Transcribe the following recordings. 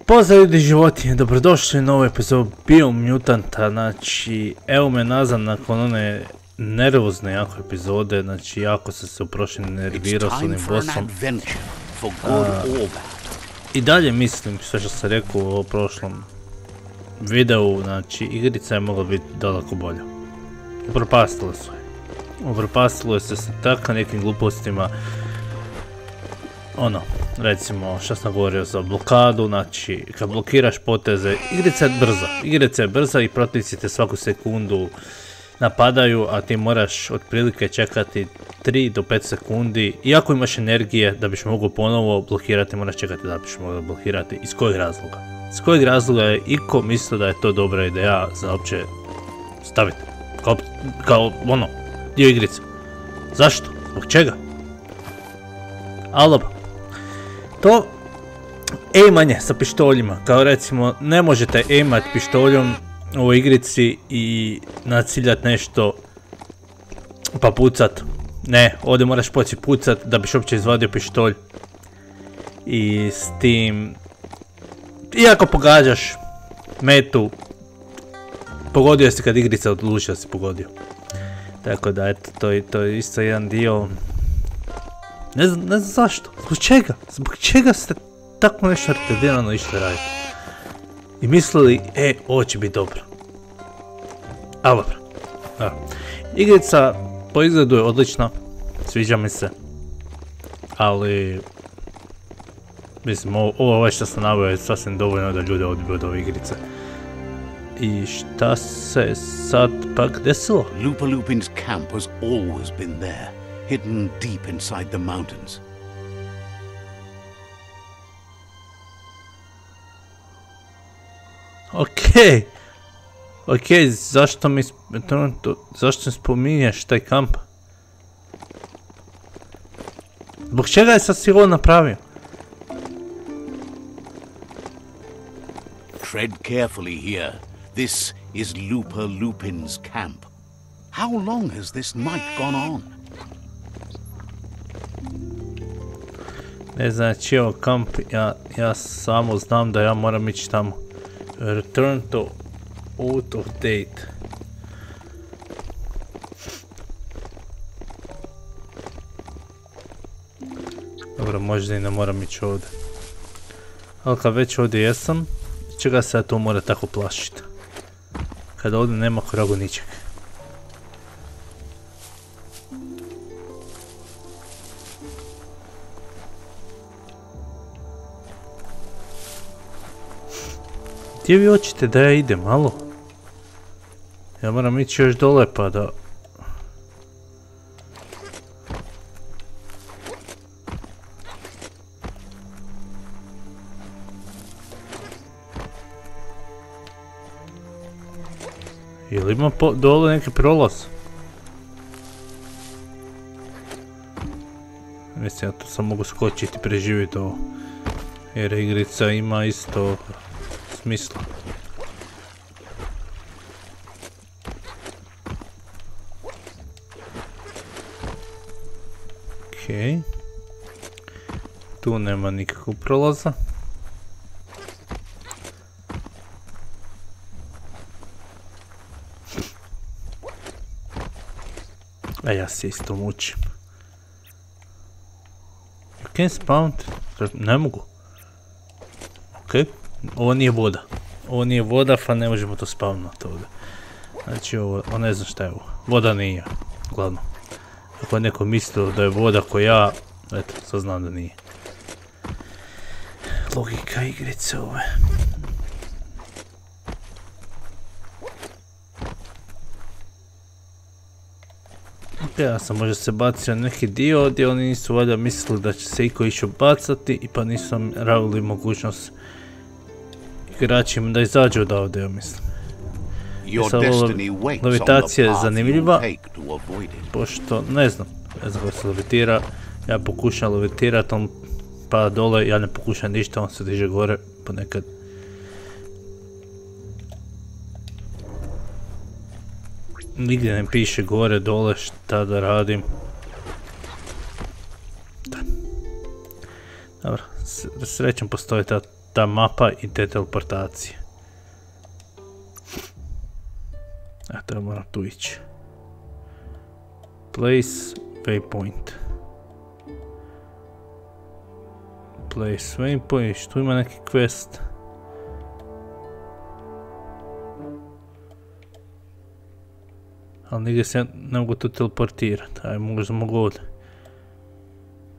Pozdrav ljudi životinje, dobrodošli u novu epizodu Biomutanta, znači evo me nazad nakon one nervozne jako epizode, znači jako sam se u prošlim nervirao s onim bossom. I dalje mislim sve što sam rekao u prošlom videu, znači igrica je mogla biti daleko bolja. Upropastilo su je. Upropastilo se sa tako nekim glupostima. Ono, recimo što sam govorio za blokadu, znači kad blokiraš poteze, igrica je brza i protivnici te svaku sekundu napadaju, a ti moraš otprilike čekati 3 do 5 sekundi, iako imaš energije da biš mogao ponovo blokirati, moraš čekati da biš mogao blokirati. Iz kojeg razloga? Iz kojeg razloga je iko mislio da je to dobra ideja za uopće staviti kao ono, dio igrice? Zašto? Zbog čega? Aloba. To aimanje sa pištoljima, kao recimo ne možete aimat pištoljom u ovoj igrici i naciljat nešto pa pucat. Ne, ovdje moraš poći pucat da biš uopće izvadio pištolj. I s tim, iako pogađaš metu, pogodio si kad igrica odluči da si pogodio. Tako da eto, to je isto jedan dio. Ne znam zašto, zbog čega ste tako nešto retardirano išli raditi? I mislili, ovo će biti dobro. Ali dobro. Igrica po izgledu je odlična, sviđa mi se. Ali, mislim, ovo što sam naveo je sasvim dovoljno da ljude odbiju od ove igrice. I šta se sad pak desilo? Nlo-Biomutant camp has always been there, hidden deep inside the mountains. Okej, zašto mi spominješ taj kamp? Zbog čega je sad si ovo napravio? Tread carefully here. This is Nlo-Biomutant's camp. How long has this night gone on? Ne znači ovo kamp, ja samo znam da ja moram ići tamo. Return to out of date. Dobro, možda i ne moram ići ovdje. Ali kad već ovdje jesam, čega se ja to mora tako plašiti? Kada ovdje nema koragu ničeg. Gdje vi hoćete da ja idem, alo? Ja moram ići još dole pa da... Jel ima dole neki prolaz? Mislim, ja tu sam mogu skočiti i preživjeti ovo. Jer igrica ima isto smisla. Okej. Tu nema nikakvog prolaza. A ja se isto mučim. You can spawn. Ne mogu. Okej. Ovo nije voda. Ovo nije voda, pa ne možemo to spawnati ovdje. Znači ovo ne znam šta je ovo. Voda nije. Glavno. Ako je neko mislio da je voda ko ja, eto, sad znam da nije. Logika igrice ove. Ja sam možda se bacio na neki dio gdje oni nisu valjda mislili da će se iko ići bacati i pa nisu ravili mogućnost igračima da izađu od ovdje, ja mislim. Levitacija je zanimljiva, pošto ne znam kako se levitira, ja pokušam levitirati, on pada dole, ja ne pokušam ništa, on se diže gore ponekad. Nigdje ne piše gore, dole, šta da radim. Dobro, srećom postoji ta ta mapa i te teleportacije. Eto, ja moram tu ići. Place waypoint. Place waypoint, tu ima neki quest. Ali nigdje se ne mogu tu teleportirati. Ajde, možda mogu ovdje.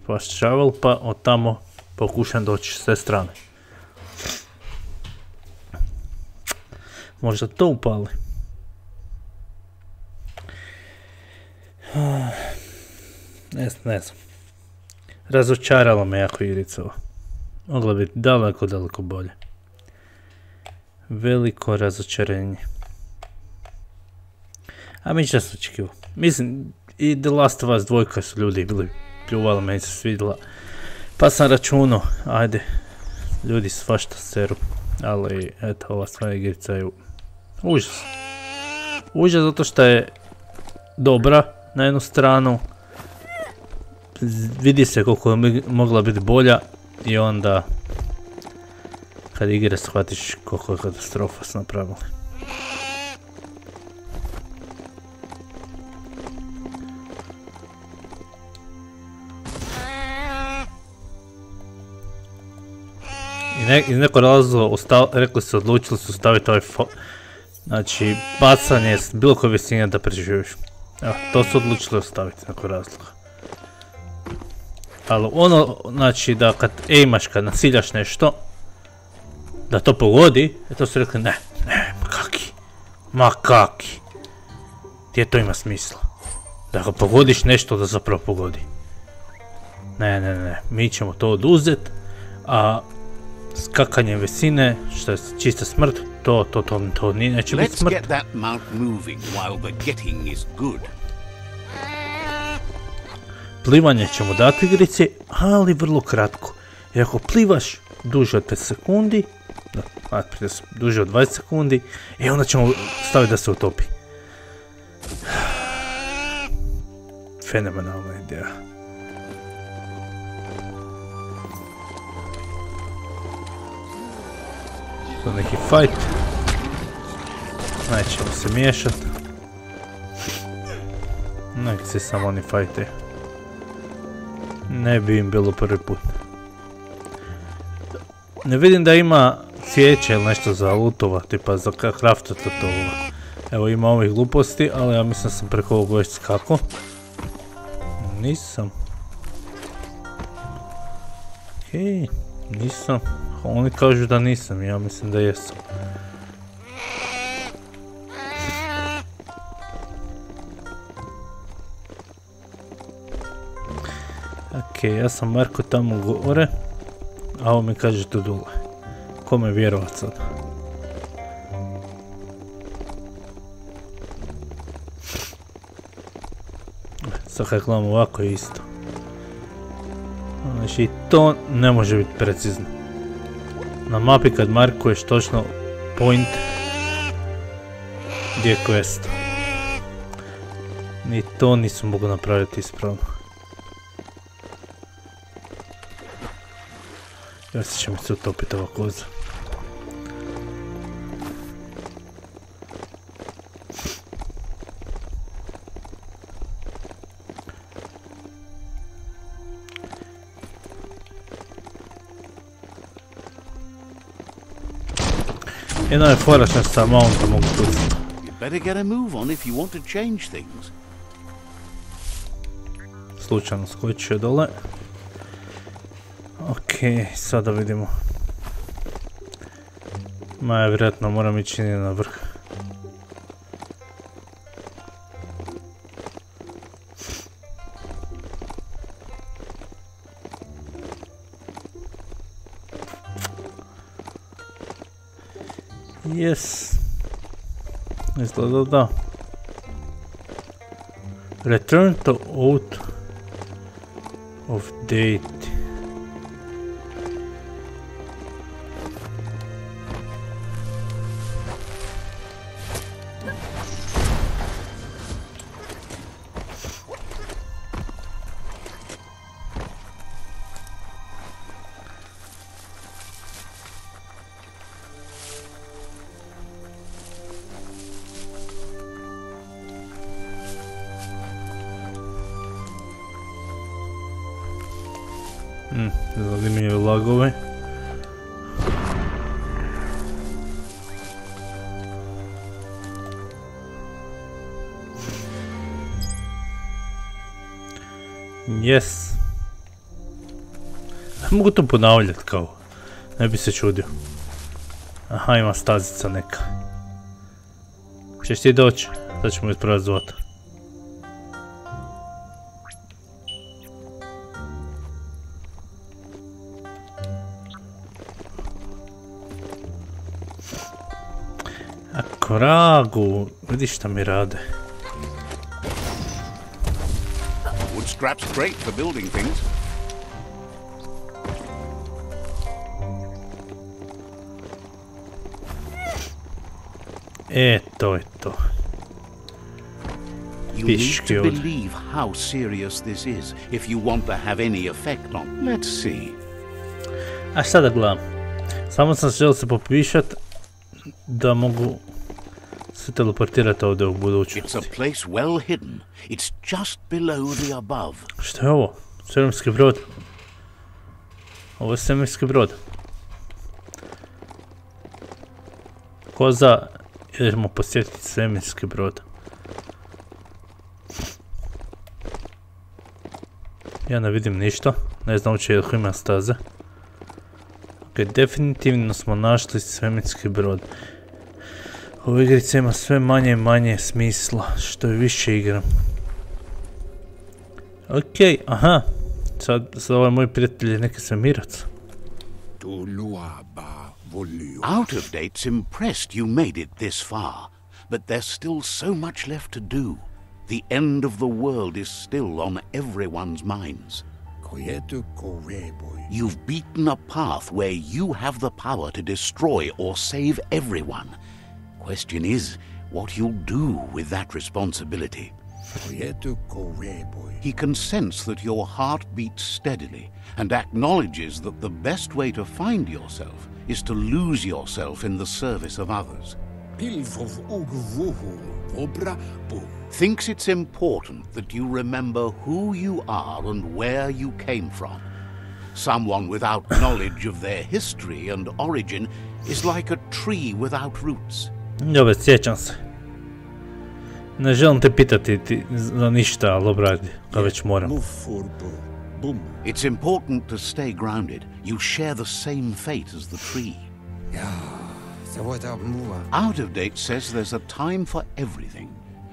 Fast travel, pa od tamo pokušam doći s te strane. Možda to upali. Ne znam. Razočaralo me jako igrica ova. Mogla biti daleko bolje. Veliko razočarenje. A mi što sam očekivao. Mislim, i The Last of Us 2 su ljudi bili pljuvali, meni se svidjela. Pa sam računao, ajde, ljudi svašta seru. Ali, eto, ova sva igrica je užas. Užas zato što je dobra na jednu stranu. Vidi se koliko je mogla biti bolja i onda kad igre shvatiš koliko je katastrofa s napravili. Iz nekog razloga rekli su, odlučili su staviti ovaj znači bacanje s bilo koje visine da preživiš. Evo, to su odlučili ostaviti iz nekog razloga. Ali ono, znači da kad aimaš, kad nasiljaš nešto, da to pogodi, to su rekli ne, ma kaki. Gdje to ima smisla? Da ga pogodiš nešto da zapravo pogodi. Ne, mi ćemo to oduzeti, a skakanje visine, što je čista smrt, to neće biti smrt. Plivanje ćemo dati igrici, ali vrlo kratko. Jer ako plivaš duže od 5 sekundi, duže od 20 sekundi, onda ćemo staviti da se utopi. Fenomenalna ideja. To je neki fight. Nećemo se miješat. Nek se samo oni fajte. Ne bi im bilo prvi put. Ne vidim da ima cvijeće ili nešto za lutova, tipa za kraftati to. Evo ima ovih gluposti, ali ja mislim sam preko ovog već skako. Nisam. Okej, nisam. Oni kažu da nisam, ja mislim da jesam. Okej, ja sam Marko tamo gore, a ovo mi kaže tu dole. Kome vjerovat sad? Sad kad gledam ovako je isto. Znači to ne može biti precizno. Na mapi kad markuješ točno point gdje je quest. Ni to nisam mogu napraviti ispravno. Ja se će mi se utopiti ova koza. Jedna je fora što sa mounta mogu pustiti. Slučajno skočio dole. Okej, sada vidimo. Ma vjerojatno moram ići na vrh. Yes. Izgleda da. Return to out of date. tragove. Yes. Mogu to ponavljati kao. Ne bi se čudio. Aha, ima stazica neka. Češ ti doći? Sad ćemo ispravati zlata. Ako ragu, vidiš šta mi rade. Wood scrap's great for building things. To je to. You need to believe how serious this is if you want to have any effect on. Let's see. A šta da gledam? Samo sam želio se popišat da mogu se teleportirati ovdje u budućnosti. It's a place well hidden. It's just below the above. Šta je ovo? Svemirski brod. Ovo je svemirski brod. Koza, idemo posjetiti svemirski brod. Ja ne vidim ništa, ne znam uopće ako ima staze. Ok, definitivno smo našli svemirski brod. Ova igrica ima sve manje i manje smisla, što je više igram. Ok, aha, sad ovaj moj prijatelj je neki svemirac. Out of date's impressed you made it this far, but there's still so much left to do. The end of the world is still on everyone's minds. You've beaten a path where you have the power to destroy or save everyone. Question is, what you'll do with that responsibility. He can sense that your heart beats steadily and acknowledges that the best way to find yourself is to lose yourself in the service of others. Thinks it's important that you remember who you are and where you came from. Someone without knowledge of their history and origin is like a tree without roots. Dobro, sjećam se. Ne želim te pitati za ništa, ali obradi, kad već moram. It's important to stay grounded. You share the same fate as the tree. Out of date says there's a time for everything.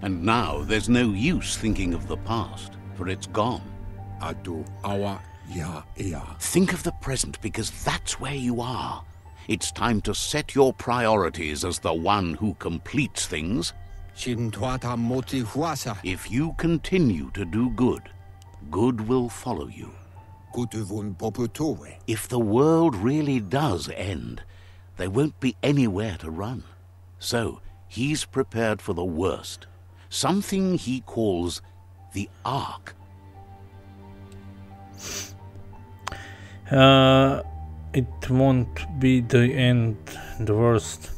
And now there's no use thinking of the past, for it's gone. Think of the present, because that's where you are. It's time to set your priorities as the one who completes things. If you continue to do good, good will follow you. If the world really does end, there won't be anywhere to run. So he's prepared for the worst. Something he calls the Ark. It won't be the end, the worst.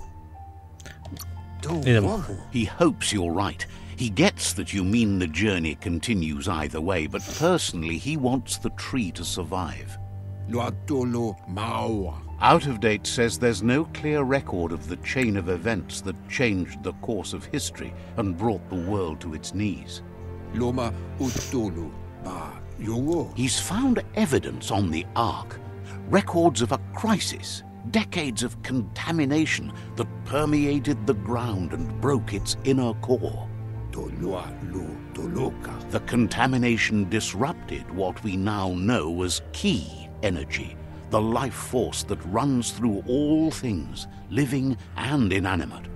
He hopes you're right. He gets that you mean the journey continues either way, but personally he wants the tree to survive. Out of date says there's no clear record of the chain of events that changed the course of history and brought the world to its knees. He's found evidence on the Ark, records of a crisis, decades of contamination that permeated the ground and broke its inner core. The contamination disrupted what we now know as key energy, the life force that runs through all things, living and inanimate.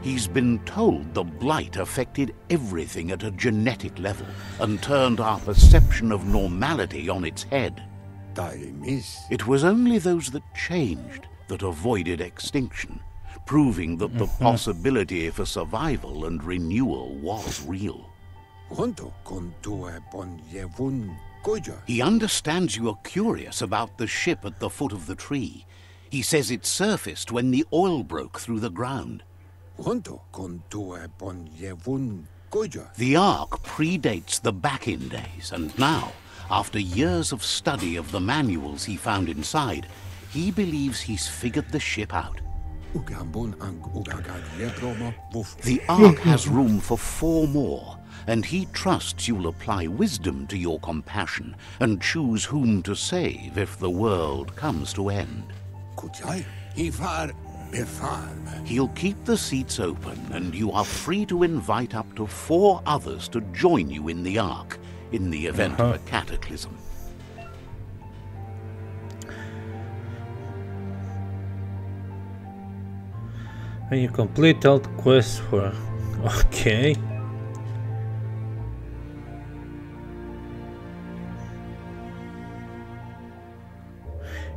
He's been told the blight affected everything at a genetic level and turned our perception of normality on its head. It was only those that changed that avoided extinction, proving that the possibility for survival and renewal was real. He understands you are curious about the ship at the foot of the tree. He says it surfaced when the oil broke through the ground. The Ark predates the back-in days, and now After years of study of the manuals he found inside, he believes he's figured the ship out. The Ark has room for 4 more, and he trusts you'll apply wisdom to your compassion and choose whom to save if the world comes to end. He'll keep the seats open, and you are free to invite up to 4 others to join you in the Ark in the event of a cataclysm. When you complete all quests for... Okay.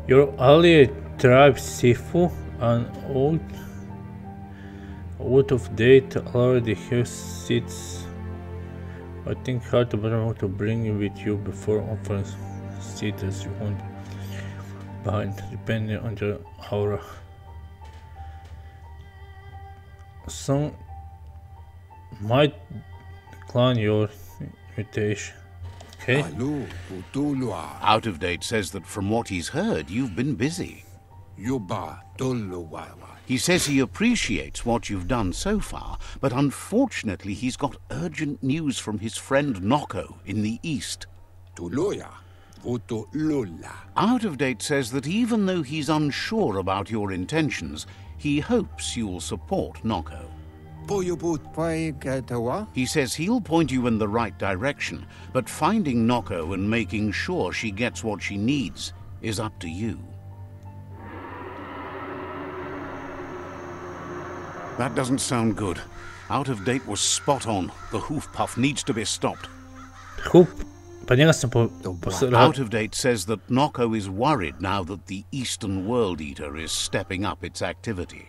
Your ally tribe Sifu and out of date already have seats. I think hard to bring you with you before offering seat as you want behind, depending on your aura. Some might decline your invitation. Okay. Out of date says that from what he's heard, you've been busy. He says he appreciates what you've done so far, but unfortunately he's got urgent news from his friend Noko in the east. Out of date says that even though he's unsure about your intentions, he hopes you'll support Noko. He says he'll point you in the right direction, but finding Noko and making sure she gets what she needs is up to you. That doesn't sound good. Out of date was spot on. The hoof puff needs to be stopped. Out of date says that Noko is worried now that the Eastern World Eater is stepping up its activity.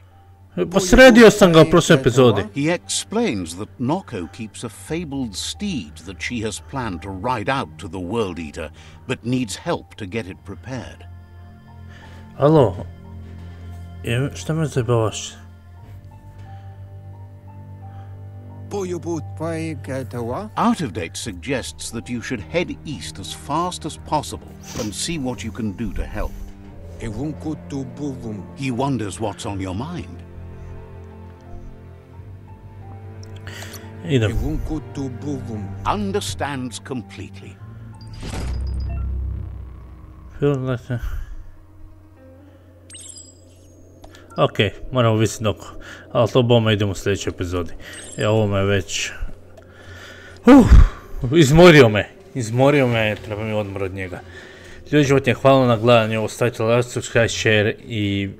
Posredio sam ga u prošloj epizodi. He explains that Noko keeps a fabled steed that she has planned to ride out to the World Eater, but needs help to get it prepared. Alo, šta me zajebavaš? Out of date suggests that you should head east as fast as possible and see what you can do to help. He wonders what's on your mind. Understands completely. Ok, moramo visiti Noko, ali to bome idemo u sljedećoj epizodi. Ovo me već... Izmorio me, treba mi odmor od njega. Ljudi, životinje, hvala na gledanju, ostavite like, subscribe, share i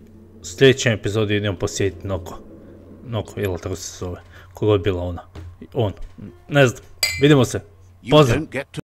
u sljedećoj epizodi idemo posjetiti Noko. Noko, ili tako se zove, koga je bila ona. On, ne znam, vidimo se, pozdrav!